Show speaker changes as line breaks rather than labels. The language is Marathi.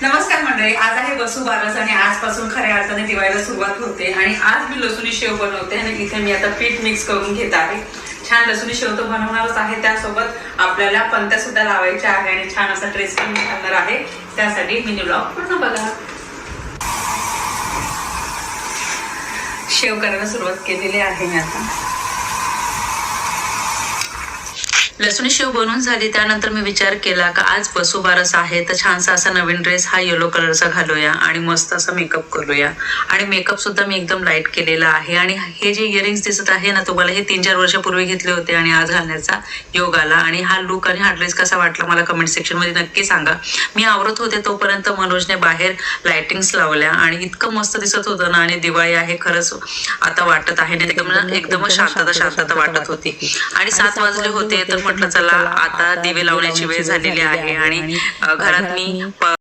नमस्कार मंडळी, आज आहे वसुबारस आणि आजपासून खऱ्या अर्थाने दिवाळीला सुरुवात होते आणि आज मी लसुणी शेव बनवते आणि इथे मी आता पीठ मिक्स करून घेत आहे। छान लसुणी शेव तर बनवणारच आहे, त्यासोबत आपल्याला पंत्या सुद्धा लावायच्या आहे आणि छान असा ड्रेस पण घालणार आहे। त्यासाठी मिनी ब्लॉग पूर्ण बघा। शेव करायला सुरुवात केलेली आहे मी आता। लसुणी शेव बनवून झाली त्यानंतर मी विचार केला का आज वसुबारस आहे तर छानसा असा नवीन ड्रेस हा येलो कलरचा घालूया आणि मस्त असा मेकअप करूया। आणि मेकअप सुद्धा मी एकदम लाईट केलेला आहे आणि हे जे इयरिंग्स दिसत आहे ना, तुम्हाला हे 3-4 वर्षापूर्वी घेतले होते आणि आज घालण्याचा योग आला। आणि हा लुक आणि हा ड्रेस कसा वाटला मला कमेंट सेक्शन मध्ये नक्की सांगा। मी आवरत होते तोपर्यंत मनोजने बाहेर लाइटिंग्स लावल्या आणि इतकं मस्त दिसत होतं ना, आणि दिवाळी आहे खरंच आता वाटत आहे एकदम शांतता वाटत होती। आणि 7 वाजले होते तर म्हटलं चला आता दिवे लावण्याची वेळ झालेली आहे आणि घरात मी